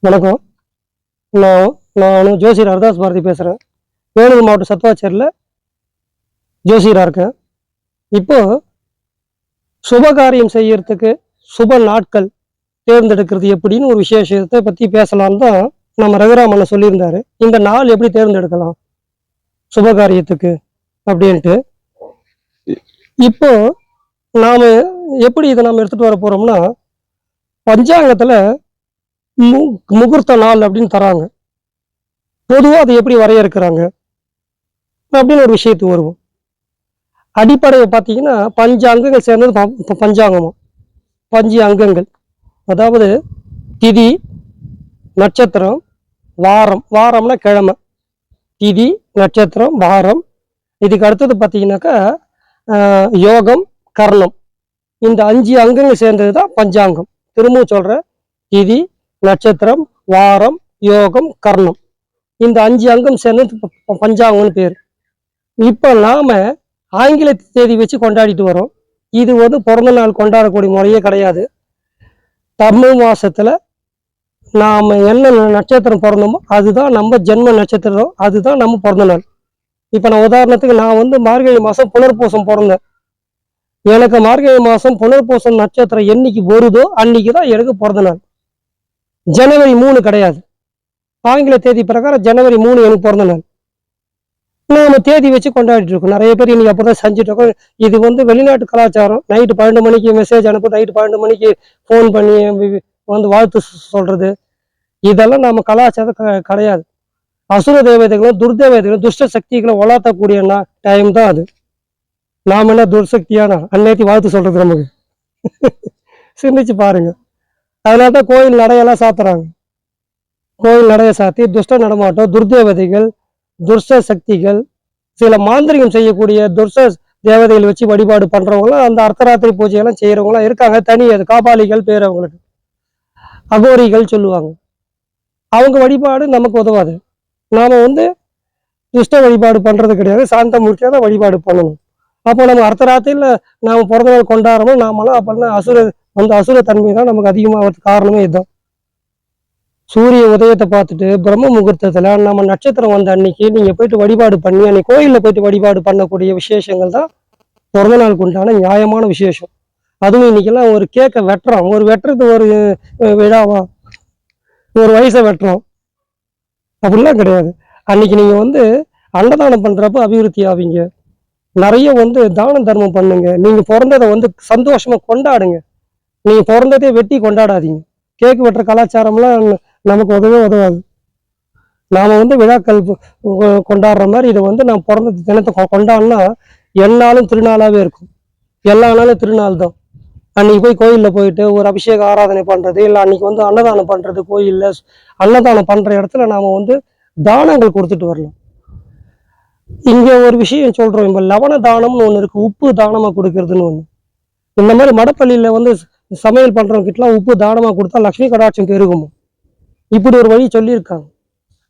வணக்கம். நான் ஜோசியர் அர்தாஸ் பாரதி பேசுகிறேன். வேலூர் மாவட்டம் சத்வாச்சேரியில் ஜோசியராக இருக்கேன். இப்போ சுபகாரியம் செய்யறதுக்கு சுப நாட்கள் தேர்ந்தெடுக்கிறது எப்படின்னு ஒரு விசேஷத்தை பற்றி பேசலான்னு தான் நம்ம ரகுராமன் சொல்லியிருந்தாரு. இந்த நாள் எப்படி தேர்ந்தெடுக்கலாம் சுபகாரியத்துக்கு அப்படின்ட்டு. இப்போ நாம் எப்படி இதை நாம் எடுத்துகிட்டு வர போகிறோம்னா, பஞ்சாங்கத்தில் முகூர்த்த நாள் அப்படின்னு தராங்க. பொதுவாக அதை எப்படி வரையறுக்கிறாங்க அப்படின்னு ஒரு விஷயத்துக்கு வருவோம். அடிப்படையை பார்த்தீங்கன்னா பஞ்ச அங்கங்கள் சேர்ந்தது பஞ்சாங்கமா. பஞ்சு அங்கங்கள் அதாவது திதி, நட்சத்திரம், வாரம். வாரம்னா கிழமை, திதி, நட்சத்திரம், வாரம். இதுக்கு அடுத்தது பார்த்தீங்கன்னாக்கா யோகம், கர்ணம். இந்த 5 அங்கங்கள் சேர்ந்தது தான் பஞ்சாங்கம். திரும்பவும் சொல்கிறேன், திதி, நட்சத்திரம், வாரம், யோகம், கர்ணம். இந்த 5 அங்கம் சேர்ந்து பஞ்சாங்கம்னு பேர். இப்போ நாம ஆங்கில தேதி வச்சு கொண்டாடிட்டு வரோம். இது பிறந்த நாள் கொண்டாடக்கூடிய முறையே கிடையாது. தமிழ் மாசத்துல நாம என்ன நட்சத்திரம் பிறந்தோமோ அதுதான் நம்ம ஜென்ம நட்சத்திரம், அதுதான் நம்ம பிறந்த நாள். இப்போ நான் உதாரணத்துக்கு நான் மார்கழி மாசம் புனர்பூசம் பிறந்தேன். எனக்கு மார்கழி மாசம் புனர்பூசம் நட்சத்திரம் என்னைக்கு வருதோ அன்னைக்கு தான் எனக்கு பிறந்த நாள். ஜனவரி 3 கிடையாது. ஆங்கில தேதி பிரகாரம் ஜனவரி 3 எனக்கு பிறந்த நாள். நாம தேதி வச்சு கொண்டாடிட்டு இருக்கோம். நிறைய பேர் இன்னைக்கு அப்பதான் செஞ்சுட்டு இருக்கோம். இது வெளிநாட்டு கலாச்சாரம். நைட்டு 12 மணிக்கு மெசேஜ் அனுப்பு, நைட்டு 12 மணிக்கு ஃபோன் பண்ணி வாழ்த்து சொல்றது, இதெல்லாம் நம்ம கலாச்சாரம் கிடையாது. அசுர தேவதைகளும் துர்தேவதைகளும் துஷ்ட சக்திகளும் வளர்த்தக்கூடிய டைம் தான் அது. நாம என்ன துர்சக்தியானா அன்னைக்கு வாழ்த்து சொல்றது நமக்கு? சிந்திச்சு பாருங்க. அதனால தான் கோயில் நடையெல்லாம் சாத்துறாங்க. கோயில் நடைய சாத்தி துஷ்ட நடமாட்டம், துர்தேவதைகள், துஷ்ட சக்திகள், சில மாந்திரிகம் செய்யக்கூடிய துஷ்ட தேவதைகள் வச்சு வழிபாடு பண்றவங்களாம் அந்த அர்த்தராத்திரி பூஜையெல்லாம் செய்யறவங்களாம் இருக்காங்க. தனி அது காபாலிகள் பேர் அவங்களுக்கு. அகோரிகள் சொல்லுவாங்க. அவங்க வழிபாடு நமக்கு உதவாது. நாம துஷ்ட வழிபாடு பண்றது கிடையாது, சாந்த மூர்த்தியாக தான் வழிபாடு பண்ணணும். அப்போ நம்ம அர்த்தராத்திரியில நாம பிறந்த நாள் கொண்டாடுறோம். நாமெல்லாம் அப்படின்னா அசுர தன்மை தான் நமக்கு அதிகமாகிறதுக்கு காரணமே இதுதான். சூரிய உதயத்தை பார்த்துட்டு பிரம்ம முகூர்த்தத்துல நம்ம நட்சத்திரம் வந்த அன்னைக்கு நீங்க போயிட்டு வழிபாடு பண்ணி அன்னைக்கு கோயில்ல போயிட்டு வழிபாடு பண்ணக்கூடிய விசேஷங்கள் தான் பிறந்த நாளுக்கு உண்டான நியாயமான விசேஷம். அதுவும் இன்னைக்கெல்லாம் ஒரு கேக்கை வெட்டுறோம். ஒரு வெட்டுறது ஒரு விழாவா? ஒரு வயசை வெட்டுறோம் அப்படிலாம் கிடையாது. அன்னைக்கு நீங்க அன்னதானம் பண்றப்ப அபிவிருத்தி ஆவீங்க. நிறைய தான தர்மம் பண்ணுங்க. நீங்க பிறந்ததை சந்தோஷமா கொண்டாடுங்க. நீங்க பிறந்ததே வெட்டி கொண்டாடாதீங்க. கேக்கு வெட்டுற கலாச்சாரம்லாம் நமக்கு உதவாது. நாம விழாக்கள் கொண்டாடுற மாதிரி இதை நான் பிறந்த தினத்தை கொண்டாடினா எந்நாளும் திருநாளாவே இருக்கும். எல்லா நாளும் திருநாள் தான். அன்னைக்கு போய் கோயிலில் போயிட்டு ஒரு அபிஷேக ஆராதனை பண்றது, இல்லை அன்னைக்கு அன்னதானம் பண்றது, கோயில்ல அன்னதானம் பண்ற இடத்துல நாம தானங்கள் கொடுத்துட்டு வரலாம். இங்க ஒரு விஷயம் சொல்றோம், இப்ப லவண தானம்னு ஒண்ணு இருக்கு, உப்பு தானமா கொடுக்கறதுன்னு ஒண்ணு. இந்த மாதிரி மடப்பள்ளியில சமையல் பண்றவங்க கிட்டலாம் உப்பு தானமா கொடுத்தா லட்சுமி கடாட்சம் பெருகுமோ, இப்படி ஒரு வழி சொல்லியிருக்காங்க.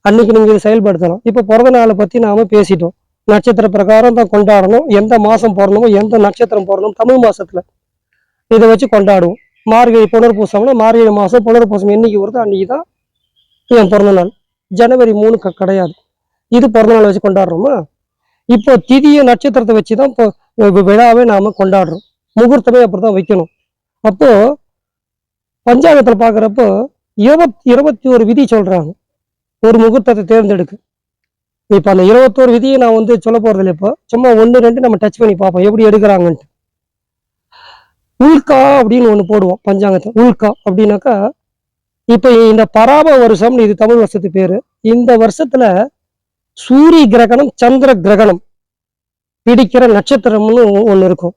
அன்னைக்கு நீங்க இதை செயல்படுத்தலாம். இப்ப பிறந்த நாளை பத்தி நாம பேசிட்டோம். நட்சத்திர பிரகாரம் தான் கொண்டாடணும். எந்த மாசம் பிறந்தமோ, எந்த நட்சத்திரம் பிறந்தோம், தமிழ் மாசத்துல இதை வச்சு கொண்டாடுவோம். மார்கழி புனர்பூசம்னா மார்கழி மாசம் புனர்பூசம் என்னைக்கு வருதோ அன்னைக்கு தான் என் பிறந்த நாள். ஜனவரி 3 கிடையாது. இது பிறந்த நாள் வச்சு கொண்டாடுறோமா? இப்போ திதிய நட்சத்திரத்தை வச்சுதான் இப்போ விழாவே நாம கொண்டாடுறோம். முகூர்த்தமே அப்படிதான் வைக்கணும். அப்போ பஞ்சாங்கத்துல பாக்குறப்போ 21 விதி சொல்றாங்க ஒரு முகூர்த்தத்தை தேர்ந்தெடுக்க. இப்ப அந்த 21 விதியை நான் சொல்ல போறது இல்லை. இப்போ சும்மா 1, 2 நம்ம டச் பண்ணி பார்ப்போம் எப்படி எடுக்கிறாங்கன்ட்டு. உல்கா அப்படின்னு ஒண்ணு போடுவோம் பஞ்சாங்கத்தை. உல்கா அப்படின்னாக்கா, இப்ப இந்த பராப வருஷம்னு இது தமிழ் வருஷத்து பேரு. இந்த வருஷத்துல சூரிய கிரகணம், சந்திர கிரகணம் பிடிக்கிற நட்சத்திரம்னு ஒண்ணு இருக்கும்.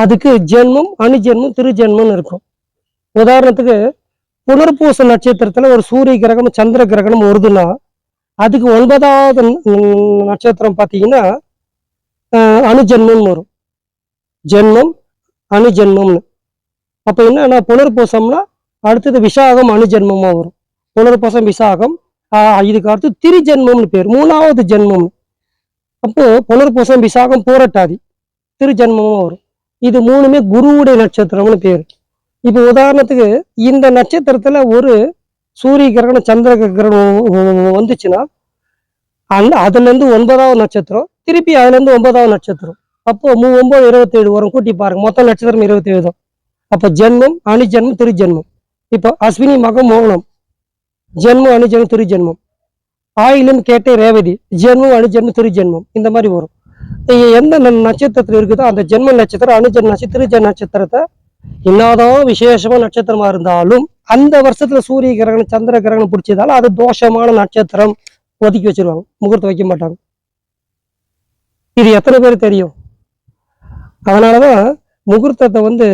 அதுக்கு ஜென்மம், அணுஜென்மம், திருஜென்மம்னு இருக்கும். உதாரணத்துக்கு புனர்பூச நட்சத்திரத்துல ஒரு சூரிய கிரகணம், சந்திர கிரகணம் வருதுன்னா அதுக்கு 9வது நட்சத்திரம் பார்த்தீங்கன்னா அணுஜென்மம்னு வரும். ஜென்மம், அணுஜென்மம்னு. அப்ப என்னன்னா புனர்பூசம்னா அடுத்தது விசாகம் அணுஜென்மமா வரும். புனர்பூசம், விசாகம், இதுக்கு அடுத்து திருஜென்மம்னு பேர், 3வது ஜென்மம். அப்போ புனர்பூசம், விசாகம், பூரட்டாதி, திருஜென்மமா வரும். இது 3மே குருவுடைய நட்சத்திரம்னு பேர். இப்போ உதாரணத்துக்கு இந்த நட்சத்திரத்துல ஒரு சூரிய கிரகணம் சந்திர கிரகணம் வந்துச்சுன்னா அதுல இருந்து 9வது நட்சத்திரம், திருப்பி அதுல இருந்து 9வது நட்சத்திரம். அப்போ 9 27 வரும். கூட்டி பாருங்க, மொத்த நட்சத்திரம் 27 தான். அப்ப ஜென்மம், அணுஜென்மம், திருஜென்மம். இப்போ அஸ்வினி, மகம், மோகனம், ஜென்மம், அணுஜென்மம், திருஜென்மம். ஆயிலும் கேட்டை, ரேவதி, ஜென்மம், அணுஜென்மம், திருஜென்மம். இந்த மாதிரி வரும். எந்த நட்சத்திரத்துல இருக்குதோ அந்த ஜென்ம நட்சத்திரம், அணுஜென்ம நட்சத்திரம், திருஜென்ம நட்சத்திரத்தை என்னதான் விசேஷமா நட்சத்திரமா இருந்தாலும் அந்த வருஷத்துல சூரிய கிரகணம் சந்திர கிரகணம் பிடிச்சதால அது தோஷமான நட்சத்திரம் ஒதுக்கி வச்சிருவாங்க, முகூர்த்தம் வைக்க மாட்டாங்க. இது எத்தனை பேர் தெரியும்? அதனாலதான் முகூர்த்தத்தை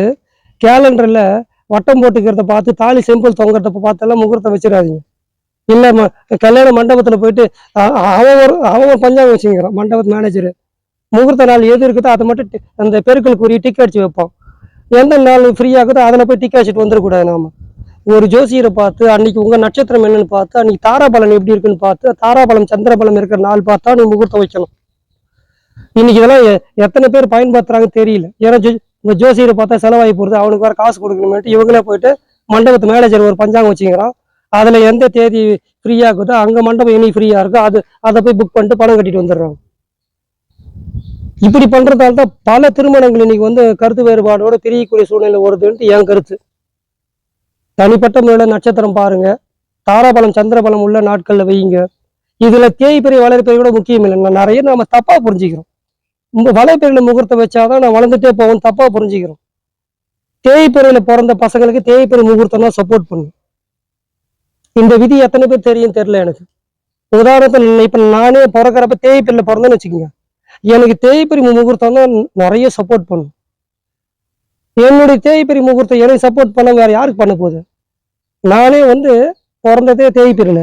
கேலண்டர்ல வட்டம் போட்டுக்கிறத பார்த்து, தாலி செம்பிள் தொங்கறத பார்த்தெல்லாம் முகூர்த்தம் வச்சிடாதீங்க. இல்ல கல்யாண மண்டபத்துல போயிட்டு அவன் பஞ்சாங்கம் வச்சுக்கிறான் மண்டபத்து மேனேஜரு. முகூர்த்த நாள் எது இருக்குதோ அதை மட்டும் அந்த பெருக்களுக்குரிய டிக் அடிச்சு வைப்போம். எந்த நாள் ஃப்ரீ ஆகுதோ அதில் போய் டிக் அடிச்சுட்டு வந்துடக்கூடாது. நாம ஒரு ஜோசியரை பார்த்து அன்னைக்கு உங்க நட்சத்திரம் என்னன்னு பார்த்து, அன்னைக்கு தாராபலம் எப்படி இருக்குன்னு பார்த்து, தாராபலம் சந்திரபலம் இருக்கிற நாள் பார்த்தா நீ முகூர்த்தம் வைக்கணும். இன்னைக்கு இதெல்லாம் எத்தனை பேர் பயன்படுத்துறாங்க தெரியல. ஏன்னா ஜோசியரை பார்த்தா செலவாகி போறது, அவனுக்கு வேற காசு கொடுக்கணுமேட்டு இவங்களே போயிட்டு மண்டபத்து மேனேஜர் ஒரு பஞ்சாங்கம் வச்சுக்கிறான். அதுல எந்த தேதி ஃப்ரீயா இருக்குதோ அங்க மண்டபம் இனி ஃப்ரீயா இருக்கோ அதை போய் புக் பண்ணிட்டு பணம் கட்டிட்டு வந்துடுறாங்க. இப்படி பண்றதால தான் பல திருமணங்கள் இன்னைக்கு கருத்து வேறுபாடோட பிரியக்கூடிய சூழ்நிலை வருதுன்ட்டு என் கருத்து. தனிப்பட்ட முறையில நட்சத்திரம் பாருங்க, தாராபலம் சந்திரபலம் உள்ள நாட்கள்ல வையுங்க. இதுல தேய்பிறை வளர்ப்பிறை கூட முக்கியம் இல்லை. நிறைய நாம தப்பா புரிஞ்சுக்கிறோம். வளர்ப்பிறையில முகூர்த்தம் வச்சாதான் நான் வளர்ந்துட்டே போவோம் தப்பா புரிஞ்சுக்கிறோம். தேய்பிறையில பிறந்த பசங்களுக்கு தேய்பிறை முகூர்த்தம் தான் சப்போர்ட் பண்ணும். இந்த விதி எத்தனை பேர் தெரியும் தெரியல எனக்கு. உதாரணத்துல இப்ப நானே பிறக்கிறப்ப தேய்பிறையில பிறந்தேன்னு வச்சுக்கோங்க, எனக்கு தேய்பிறை முகூர்த்தம் தான் நிறைய சப்போர்ட் பண்ணும். என்னுடைய தேய்பிறை முகூர்த்தம் எனக்கு சப்போர்ட் பண்ண வேற யாருக்கு பண்ண போகுது? நானே பிறந்ததே தேய்பிறையில.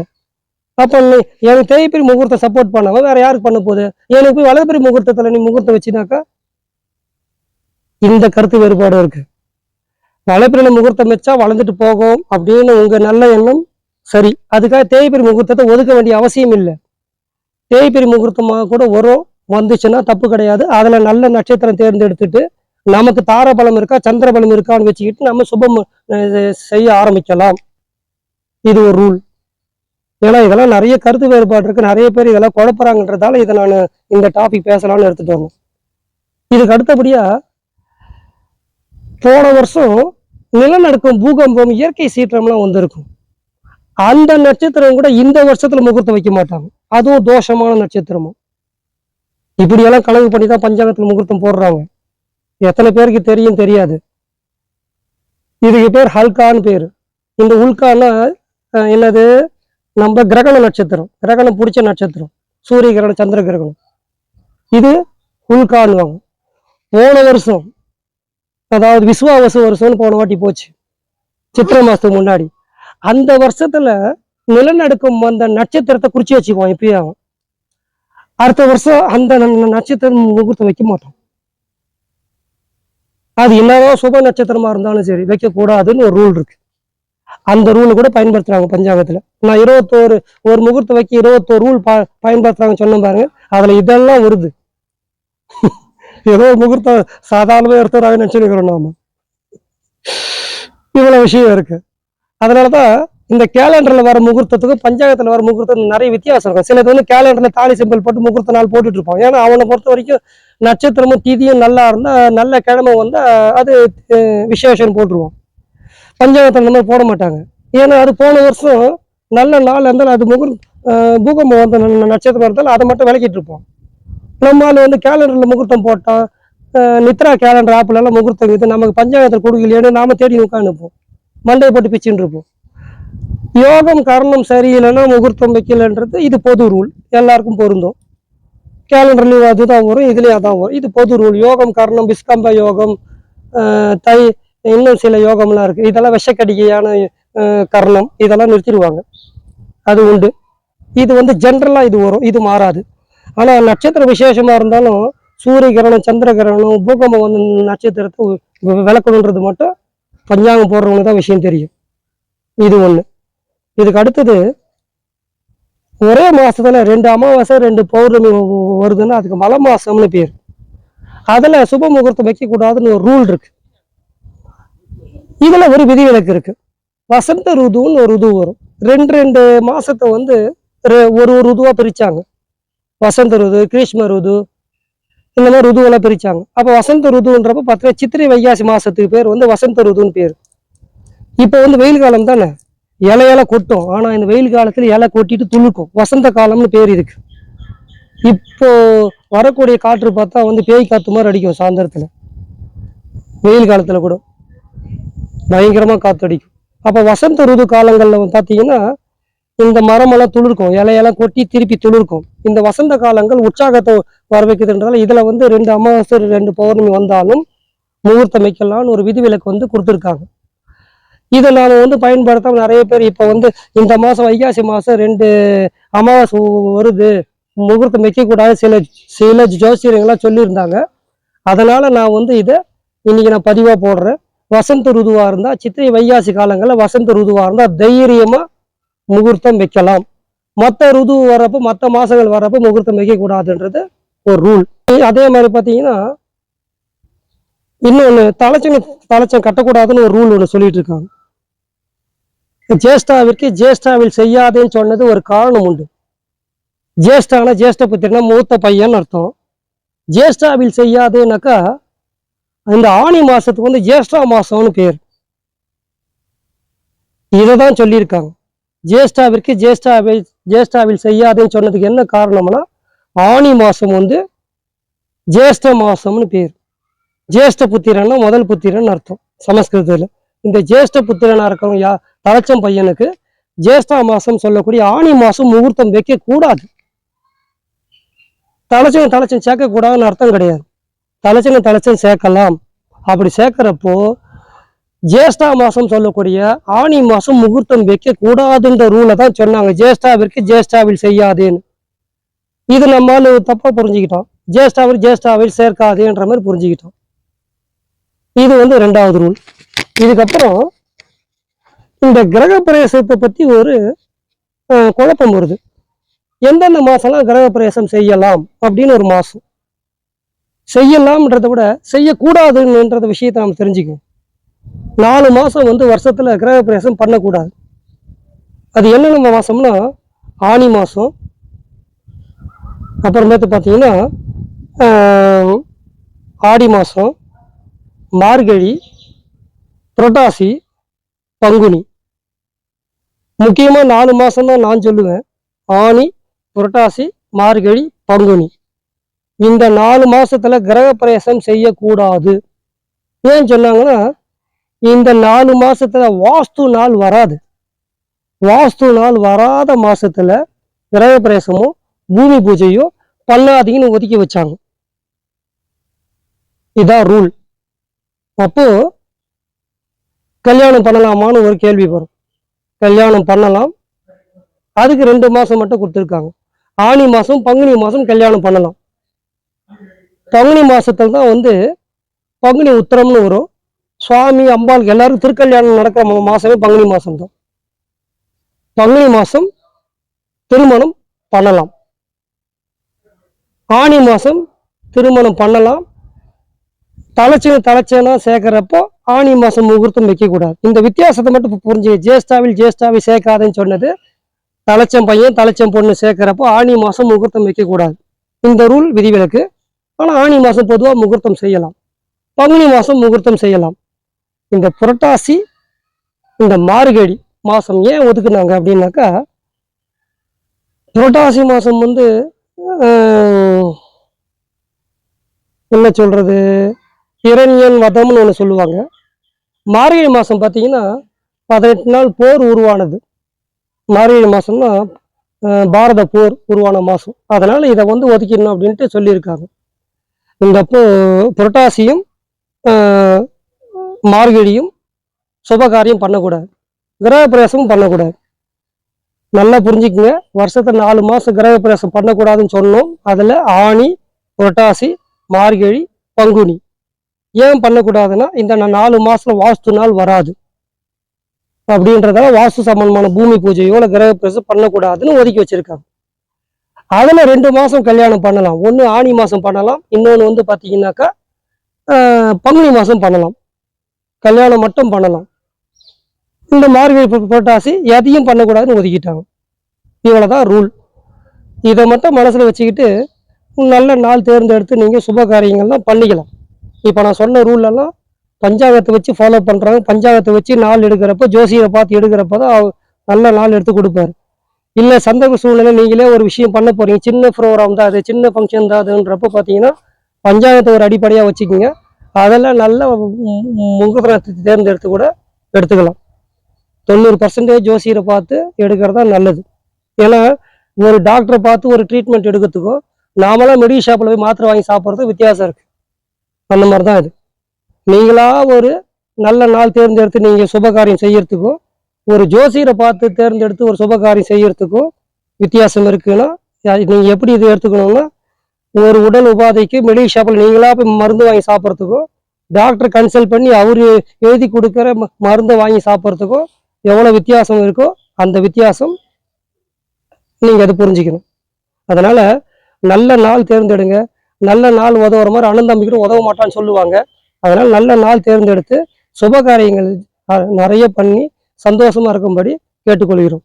அப்ப எனக்கு தேய்பிறை முகூர்த்தம் சப்போர்ட் பண்ணாம வேற யாருக்கு பண்ண போகுது? எனக்கு போய் வளர்பிறை முகூர்த்தத்துல நீ முகூர்த்தம் வச்சுனாக்கா இந்த கருத்து வேறுபாடு இருக்கு. வளர்பிறையில முகூர்த்தம் வச்சா வளர்ந்துட்டு போகும் அப்படின்னு உங்க நல்ல எண்ணம் சரி. அதுக்காக தேய்பிறை முகூர்த்தத்தை ஒதுக்க வேண்டிய அவசியம் இல்லை. தேய்பிறை முகூர்த்தமாக கூட வந்துச்சுன்னா தப்பு கிடையாது. அதுல நல்ல நட்சத்திரம் தேர்ந்தெடுத்துட்டு நமக்கு தாரபலம் இருக்கா சந்திரபலம் இருக்கான்னு வச்சுக்கிட்டு நம்ம சுபம் செய்ய ஆரம்பிக்கலாம். இது ஒரு ரூல். ஏன்னா இதெல்லாம் நிறைய கருத்து வேறுபாடு இருக்கு, நிறைய பேர் இதெல்லாம் குழப்பறாங்கன்றதால இதை நான் இந்த டாபிக் பேசலாம்னு எடுத்துட்டு வந்தேன். இதுக்கு அடுத்தபடியா போன வருஷம் நிலநடுக்கம், பூகம்பம், இயற்கை சீற்றம்லாம் வந்திருக்கும். அந்த நட்சத்திரம் கூட இந்த வருஷத்துல முகூர்த்தம் வைக்க மாட்டாங்க. அதுவும் தோஷமான நட்சத்திரமும். இப்படியெல்லாம் கணக்கு பண்ணி தான் பஞ்சாங்கத்துல முகூர்த்தம் போடுறாங்க. எத்தனை பேருக்கு தெரியும் தெரியாது. இதுக்கு பேர் ஹல்கான்னு பேரு. இந்த உல்கான்னா என்னது? நம்ம கிரகண நட்சத்திரம், கிரகணம் பிடிச்ச நட்சத்திரம், சூரிய கிரகணம் சந்திர கிரகணம். இது உல்கான்வாங்க. போன வருஷம், அதாவது விஸ்வாவசு வருஷம்னு போன வாட்டி போச்சு, சித்திரை மாசத்துக்கு முன்னாடி. அந்த வருஷத்துல நிலநடுக்கம் வந்த நட்சத்திரத்தை குறிச்சு வச்சுக்குவோம். இப்பயும் அடுத்த வருஷம் அந்த நட்சத்திரம் முகூர்த்தம் வைக்க மாட்டோம். அது என்னதான் சுப நட்சத்திரமா இருந்தாலும் சரி வைக்க கூடாதுன்னு ஒரு ரூல் இருக்கு. அந்த ரூல் கூட பயன்படுத்துறாங்க பஞ்சாங்கத்துல. நான் 21 ஒரு முகூர்த்தம் வைக்க 21 ரூல் பயன்படுத்துறாங்க சொன்னேன் பாருங்க. அதுல இதெல்லாம் வருது. ஏதோ முகூர்த்தம் சாதாரணமா எடுத்துறாங்க நினைச்சுக்கிறோம் நாம. இவ்வளவு விஷயம் இருக்கு. அதனாலதான் இந்த கேலண்டர்ல வர முகூர்த்தத்துக்கும் பஞ்சாங்கத்துல வர முகூர்த்தம் நிறைய வித்தியாசம் இருக்கும். சிலது கேலண்டர்ல தாலி சிம்பிள் போட்டு முகூர்த்த நாள் போட்டுட்டு இருப்பான். ஏன்னா அவனை பொறுத்த வரைக்கும் நட்சத்திரமும் திதியும் நல்லா இருந்தா, நல்ல கிழமை வந்தா அது விசேஷம் போட்டுருவோம். பஞ்சாங்கத்துல அந்த மாதிரி போட மாட்டாங்க. ஏன்னா அது போன வருஷம் நல்ல நாள் இருந்தாலும் அது பூகம்பம் வந்த நட்சத்திரம் இருந்தாலும் அதை மட்டும் விளக்கிட்டு இருப்போம். நம்மளால கேலண்டர்ல முகூர்த்தம் போட்டோம், நித்ரா கேலண்டர் ஆப்ல எல்லாம் முகூர்த்தம் இது நமக்கு பஞ்சாங்கத்தில் கொடுக்கலையேன்னு நாம தேடி உட்காந்துப்போம், மண்டையை போட்டு பிச்சுட்டு இருப்போம். யோகம் கரணம் சரியில்லைன்னா முகூர்த்தம் வைக்கலன்றது இது பொது ரூல், எல்லாருக்கும் பொருந்தும். கேலண்டர்லயும் அதுதான் வரும், இதுலயும் அதான் வரும். இது பொது ரூல். யோகம் கரணம், விஸ்கம்ப யோகம், இன்னும் சில யோகம்லாம் இருக்கு. இதெல்லாம் விஷக்கடிக்கையான கரணம், இதெல்லாம் நிறுத்திடுவாங்க. அது உண்டு. இது ஜென்ரலா இது வரும், இது மாறாது. ஆனா நட்சத்திர விசேஷமா இருந்தாலும் சூரிய கிரகணம் சந்திர கிரகணம் பூகம்பம் வந்து நட்சத்திரத்தை விளக்கணுன்றது மட்டும் பஞ்சாங்கம் போடுறவங்க தான் விஷயம் தெரியும். இது ஒண்ணு. இதுக்கு அடுத்தது, ஒரே மாசத்துல 2 அமாவாசை 2 பௌர்ணமி வருதுன்னா அதுக்கு மலை மாசம்னு பேர். அதுல சுப முகூர்த்தம் வைக்க கூடாதுன்னு ஒரு ரூல் இருக்கு. இதுல ஒரு விதிவிலக்கு இருக்கு. வசந்த ருதுன்னு ஒரு ருது வரும். ரெண்டு மாசத்தை வந்து ஒரு ருதுவா பிரிச்சாங்க. வசந்த ருது, கிரீஷ்ம ருது, இந்த மாதிரி ருதுவெல்லாம் பிரிச்சாங்க. அப்போ வசந்த ருதுன்றப்ப பார்த்தீங்கன்னா சித்திரை வைகாசி மாசத்துக்கு பேர் வந்து வசந்த ருதுன்னு பேர். இப்போ வந்து வெயில் காலம் தானே, இலையெல்லாம் கொட்டும். ஆனா இந்த வெயில் காலத்துல இலை கொட்டிட்டு துளுக்கும். வசந்த காலம்னு பேர் இருக்கு. இப்போ வரக்கூடிய காற்று பார்த்தா வந்து பேய் காத்து மாதிரி அடிக்கும். சாயந்தரத்துல வெயில் காலத்துல கூட பயங்கரமா காத்து அடிக்கும். அப்ப வசந்த ருது காலங்கள்ல பாத்தீங்கன்னா இந்த மரமெல்லாம் துளிர்க்கும், இலையெல்லாம் கொட்டி திருப்பி துளிர்க்கும். இந்த வசந்த காலங்கள் உற்சாகத்தை வர வைக்குதுன்றதால இதுல வந்து 2 அமாவாசை 2 பௌர்ணமி வந்தாலும் முகூர்த்தம் வைக்கலாம்னு ஒரு விதிவிலக்கு வந்து கொடுத்துருக்காங்க. இதை நாம வந்து பயன்படுத்தாம நிறைய பேர் இப்ப வந்து இந்த மாசம் வைகாசி மாசம் 2 அமாவாசை வருது, முகூர்த்தம் வைக்கக்கூடாது சில ஜோசியர்கள்லாம் சொல்லியிருந்தாங்க. அதனால நான் வந்து இதை இன்னைக்கு நான் பதிவா போடுறேன். வசந்த ருதுவா இருந்தா சித்திரை வைகாசி காலங்களில் வசந்த ருதுவா இருந்தா தைரியமா முகூர்த்தம் வைக்கலாம். மற்ற ருது வர்றப்ப மற்ற மாசங்கள் வர்றப்ப முகூர்த்தம் வைக்கக்கூடாதுன்றது ஒரு ரூல். அதே மாதிரி பார்த்தீங்கன்னா இன்னொன்று தலைச்சம் கட்டக்கூடாதுன்னு ஒரு ரூல் ஒன்று சொல்லிட்டு இருக்காங்க. ஜேஷ்டாவிற்கு ஜேஷ்டாவில் செய்யாதேன்னு சொன்னது ஒரு காரணம் உண்டு. ஜேஷ்டானா ஜேஷ்ட புத்திரனா மூத்த பையன் அர்த்தம். ஜேஷ்டாவில் செய்யாதேனாக்கா இந்த ஆணி மாசத்துக்கு வந்து ஜேஷ்டா மாசம்னு பேர். இதை தான் சொல்லியிருக்காங்க. ஜேஷ்டாவிற்கு ஜேஷ்டாவில் செய்யாதேன்னு சொன்னதுக்கு என்ன காரணம்னா ஆணி மாசம் வந்து ஜேஷ்ட மாசம்னு பேர். ஜேஷ்ட புத்திரன்னா முதல் புத்திரன் அர்த்தம் சமஸ்கிருதத்துல. இந்த ஜேஷ்ட புத்திரனா இருக்கிறவங்க தலைச்சம் பையனுக்கு ஜேஷ்டா மாசம் சொல்லக்கூடிய ஆணி மாசம் முகூர்த்தம் வைக்க கூடாது. தலைச்சம் சேர்க்க கூடாதுன்னு அர்த்தம் கிடையாது. தலைச்சம் சேர்க்கலாம். அப்படி சேர்க்கிறப்போ ஜேஷ்டா மாசம் சொல்லக்கூடிய ஆணி மாசம் முகூர்த்தம் வைக்க கூடாதுன்ற ரூலை தான் சொன்னாங்க. ஜேஷ்டாவிற்கு ஜேஷ்டாவில் செய்யாதேன்னு. இது நம்மால தப்பா புரிஞ்சுக்கிட்டோம். ஜேஷ்டாவில் சேர்க்காதேன்ற மாதிரி புரிஞ்சுக்கிட்டோம். இது வந்து 2வது ரூல். இதுக்கப்புறம் இந்த கிரக பிரவேசத்தை பத்தி ஒரு குழப்பம் வருது. எந்தெந்த மாசம்லாம் கிரக பிரவேசம் செய்யலாம் அப்படின்னு ஒரு மாசம். செய்யலாம்ன்றதை விட செய்யக்கூடாதுன்ற விஷயத்தை நாம் தெரிஞ்சுக்கணும். 4 மாசம் வந்து வருஷத்துல கிரக பிரவேசம் பண்ணக்கூடாது. அது என்னென்ன மாசம்னா ஆனி மாசம், அப்புறமேட்டு பார்த்தீங்கன்னா ஆடி மாசம், மார்கழி, புரட்டாசி, பங்குனி. முக்கியமா 4 மாசம் தான் நான் சொல்லுவேன். ஆனி, புரட்டாசி, மார்கழி, பங்குனி. இந்த 4 மாசத்துல கிரக பிரவேசம் செய்யக்கூடாது. ஏன் சொன்னாங்கன்னா இந்த 4 மாசத்துல வாஸ்து நாள் வராது. வாஸ்து நாள் வராத மாசத்துல கிரக பிரவேசமோ பூமி பூஜையோ பண்ணாதீங்கன்னு ஒதுக்கி வச்சாங்க. இதான் ரூல். அப்போ கல்யாணம் பண்ணலாமான்னு ஒரு கேள்வி வரும். கல்யாணம் பண்ணலாம், அதுக்கு 2 மாசம் மட்டும் கொடுத்துருக்காங்க. ஆனி மாசம் பங்குனி மாசம் கல்யாணம் பண்ணலாம். பங்குனி மாசத்துல தான் வந்து பங்குனி உத்திரம்னு வரும். சுவாமி அம்பாள் எல்லாரும் திருக்கல்யாணம் நடக்கிற மாசமே பங்குனி மாசம் தான். பங்குனி மாசம் திருமணம் பண்ணலாம். ஆனி மாசம் திருமணம் பண்ணலாம். தலைச்சேனா சேர்க்கிறப்போ ஆனி மாசம் முகூர்த்தம் வைக்கக்கூடாது. இந்த வித்தியாசத்தை மட்டும் புரிஞ்சு ஜேஷ்டாவில் சேர்க்காதுன்னு சொன்னது தலைச்சம் பையன் தலைச்சம் பொண்ணு சேர்க்கிறப்போ ஆனி மாசம் முகூர்த்தம் வைக்கக்கூடாது. இந்த ரூல் விதிவிலக்கு. ஆனால் ஆனி மாசம் பொதுவாக முகூர்த்தம் செய்யலாம். பங்குனி மாசம் முகூர்த்தம் செய்யலாம். இந்த புரட்டாசி இந்த மார்கழி மாசம் ஏன் ஒதுக்குனாங்க அப்படின்னாக்கா புரட்டாசி மாசம் வந்து என்ன சொல்றது இரணியன் வதம்னு ஒன்று சொல்லுவாங்க. மார்கழி மாசம் பார்த்தீங்கன்னா 18 நாள் போர் உருவானது. மார்கழி மாசம்னா பாரத போர் உருவான மாசம். அதனால இதை வந்து ஒதுக்கிடணும் அப்படின்ட்டு சொல்லியிருக்காங்க. இந்த புரட்டாசியும் மார்கழியும் சுபகாரியம் பண்ணக்கூடாது, கிரக பிரவேசமும் பண்ணக்கூடாது. நல்லா புரிஞ்சுக்குங்க. வருஷத்துல 4 மாசம் கிரக பிரவேசம் பண்ணக்கூடாதுன்னு சொன்னோம். அதுல ஆனி, புரட்டாசி, மார்கழி, பங்குனி. ஏன் பண்ணக்கூடாதுன்னா இந்த 4 மாசத்துல வாஸ்து நாள் வராது அப்படின்றதால வாஸ்து சம்பந்தமான பூமி பூஜையோ கிரக பிரவேசம் பண்ணக்கூடாதுன்னு ஒதுக்கி வச்சிருக்காங்க. அதுல 2 மாசம் கல்யாணம் பண்ணலாம். ஒன்று ஆனி மாசம் பண்ணலாம், இன்னொன்று வந்து பார்த்தீங்கன்னாக்கா பங்குனி மாசம் பண்ணலாம். கல்யாணம் மட்டும் பண்ணலாம். இந்த மார்கழி புரட்டாசி எதையும் பண்ணக்கூடாதுன்னு ஒதுக்கிட்டாங்க. இவ்வளவுதான் ரூல். இதை மட்டும் மனசுல வச்சுக்கிட்டு நல்ல நாள் தேர்ந்தெடுத்து நீங்க சுப காரியங்கள்லாம் பண்ணிக்கலாம். இப்ப நான் சொன்ன ரூல் எல்லாம் பஞ்சாங்கத்தை வச்சு ஃபாலோ பண்றாங்க. பஞ்சாங்கத்தை வச்சு நாள் எடுக்கிறப்ப ஜோசியரை பார்த்து எடுக்கிறப்பதான் நல்ல நாள் எடுத்து கொடுப்பாரு. இல்ல சந்தர்ப்ப சூழ்நிலை நீங்களே ஒரு விஷயம் பண்ண போறீங்க, சின்ன ப்ரோக்ராம் தான் அது, சின்ன ஃபங்க்ஷன் தான் அதுன்றப்ப பாத்தீங்கன்னா பஞ்சாங்கத்தை ஒரு அடிப்படையா வச்சுக்கோங்க. அதெல்லாம் நல்ல முகூர்த்தத்தை தேர்ந்தெடுத்து கூட எடுத்துக்கலாம். 90% ஜோசியரை பார்த்து எடுக்கிறதா நல்லது. ஏன்னா ஒரு டாக்டரை பார்த்து ஒரு ட்ரீட்மெண்ட் எடுக்கிறதுக்கும் நாமளாம் மெடிக்கல் ஷாப்பில் போய் மாத்திரை வாங்கி சாப்பிட்றதுக்கும் வித்தியாசம் இருக்கு. அந்த மாதிரி தான் இது. நீங்களா ஒரு நல்ல நாள் தேர்ந்தெடுத்து நீங்க சுபகாரியம் செய்யறதுக்கும் ஒரு ஜோசியரை பார்த்து தேர்ந்தெடுத்து ஒரு சுபகாரியம் செய்யறதுக்கும் வித்தியாசம் இருக்குன்னா நீங்க எப்படி இது எடுத்துக்கணும்னா, ஒரு உடல் உபாதைக்கு மெடிக்கல் ஷாப்பில் நீங்களா போய் மருந்து வாங்கி சாப்பிட்றதுக்கும் டாக்டர் கன்சல்ட் பண்ணி அவரு எழுதி கொடுக்குற மருந்தை வாங்கி சாப்பிட்றதுக்கும் எவ்வளவு வித்தியாசம் இருக்கோ அந்த வித்தியாசம் நீங்க அதை புரிஞ்சுக்கணும். அதனால நல்ல நாள் தேர்ந்தெடுங்க. நல்ல நாள் உதவுற மாதிரி அண்ணன் தம்பிக்கும் உதவ மாட்டான்னு சொல்லுவாங்க. அதனால நல்ல நாள் தேர்ந்தெடுத்து சுபகாரியங்கள் நிறைய பண்ணி சந்தோஷமா இருக்கும்படி கேட்டுக்கொள்கிறோம்.